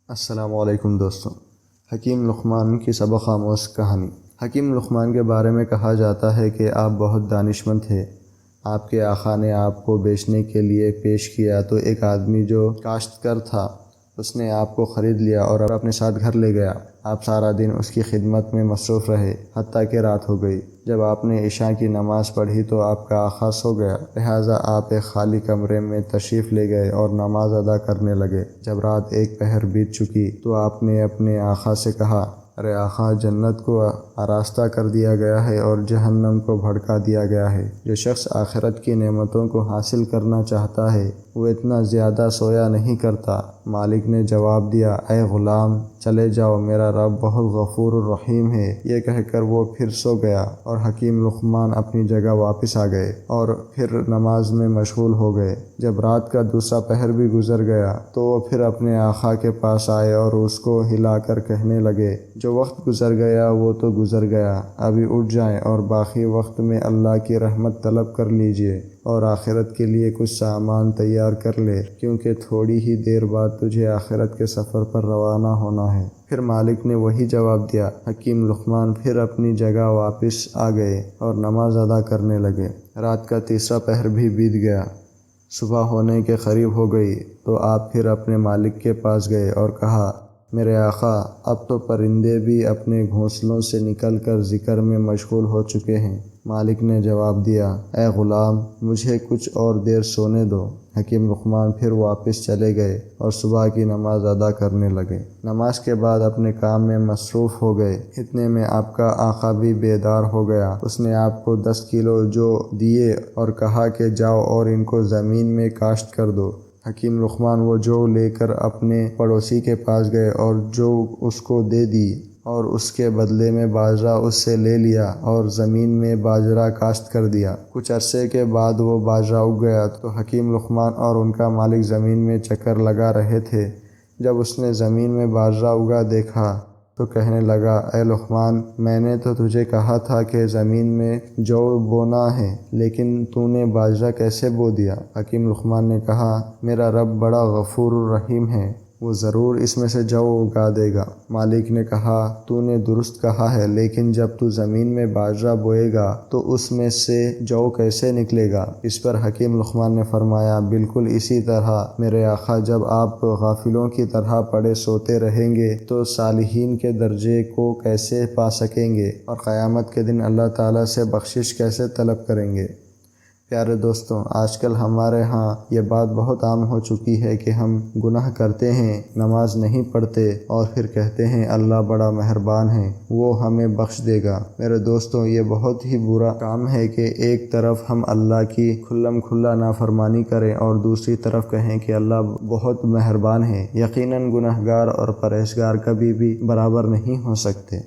السلام علیکم دوستوں۔ حکیم لقمان کی سبق آموز کہانی۔ حکیم لقمان کے بارے میں کہا جاتا ہے کہ آپ بہت دانشمند تھے۔ آپ کے آقا نے آپ کو بیچنے کے لیے پیش کیا تو ایک آدمی جو کاشتکار تھا اس نے آپ کو خرید لیا اور اپنے ساتھ گھر لے گیا۔ آپ سارا دن اس کی خدمت میں مصروف رہے حتیٰ کہ رات ہو گئی۔ جب آپ نے عشاء کی نماز پڑھی تو آپ کا آقا سو گیا، لہٰذا آپ ایک خالی کمرے میں تشریف لے گئے اور نماز ادا کرنے لگے۔ جب رات ایک پہر بیت چکی تو آپ نے اپنے آقا سے کہا، ارے آقا، جنت کو آراستہ کر دیا گیا ہے اور جہنم کو بھڑکا دیا گیا ہے۔ جو شخص آخرت کی نعمتوں کو حاصل کرنا چاہتا ہے وہ اتنا زیادہ سویا نہیں کرتا۔ مالک نے جواب دیا، اے غلام، چلے جاؤ، میرا رب بہت غفور الرحیم ہے۔ یہ کہہ کر وہ پھر سو گیا اور حکیم لقمان اپنی جگہ واپس آ گئے اور پھر نماز میں مشغول ہو گئے۔ جب رات کا دوسرا پہر بھی گزر گیا تو وہ پھر اپنے آقا کے پاس آئے اور اس کو ہلا کر کہنے لگے، جو وقت گزر گیا وہ تو گزر گیا، ابھی اٹھ جائیں اور باقی وقت میں اللہ کی رحمت طلب کر لیجئے اور آخرت کے لیے کچھ سامان تیار کر لے، کیونکہ تھوڑی ہی دیر بعد تجھے آخرت کے سفر پر روانہ ہونا ہے۔ پھر مالک نے وہی جواب دیا۔ حکیم لقمان پھر اپنی جگہ واپس آ گئے اور نماز ادا کرنے لگے۔ رات کا تیسرا پہر بھی بیت گیا۔ صبح ہونے کے قریب ہو گئی تو آپ پھر اپنے مالک کے پاس گئے اور کہا، میرے آقا، اب تو پرندے بھی اپنے گھونسلوں سے نکل کر ذکر میں مشغول ہو چکے ہیں۔ مالک نے جواب دیا، اے غلام، مجھے کچھ اور دیر سونے دو۔ حکیم لقمان پھر واپس چلے گئے اور صبح کی نماز ادا کرنے لگے۔ نماز کے بعد اپنے کام میں مصروف ہو گئے۔ اتنے میں آپ کا آقا بھی بیدار ہو گیا۔ اس نے آپ کو 10 کلو جو دیے اور کہا کہ جاؤ اور ان کو زمین میں کاشت کر دو۔ حکیم لقمان وہ جو لے کر اپنے پڑوسی کے پاس گئے اور جو اس کو دے دی اور اس کے بدلے میں باجرہ اس سے لے لیا اور زمین میں باجرہ کاشت کر دیا۔ کچھ عرصے کے بعد وہ باجرہ اگ گیا تو حکیم لقمان اور ان کا مالک زمین میں چکر لگا رہے تھے۔ جب اس نے زمین میں باجرہ اگا دیکھا تو کہنے لگا، اے لقمان، میں نے تو تجھے کہا تھا کہ زمین میں جو بونا ہے، لیکن تو نے باجرہ کیسے بو دیا؟ حکیم لقمان نے کہا، میرا رب بڑا غفور الرحیم ہے، وہ ضرور اس میں سے جو اگا دے گا۔ مالک نے کہا، تو نے درست کہا ہے، لیکن جب تو زمین میں باجرہ بوئے گا تو اس میں سے جو کیسے نکلے گا؟ اس پر حکیم لقمان نے فرمایا، بالکل اسی طرح میرے آقا، جب آپ غافلوں کی طرح پڑے سوتے رہیں گے تو صالحین کے درجے کو کیسے پا سکیں گے اور قیامت کے دن اللہ تعالیٰ سے بخشش کیسے طلب کریں گے؟ پیارے دوستوں، آج کل ہمارے ہاں یہ بات بہت عام ہو چکی ہے کہ ہم گناہ کرتے ہیں، نماز نہیں پڑھتے اور پھر کہتے ہیں اللہ بڑا مہربان ہے، وہ ہمیں بخش دے گا۔ میرے دوستوں، یہ بہت ہی برا کام ہے کہ ایک طرف ہم اللہ کی کھلم کھلا نافرمانی کریں اور دوسری طرف کہیں کہ اللہ بہت مہربان ہے۔ یقیناً گناہگار اور پرہیزگار کبھی بھی برابر نہیں ہو سکتے۔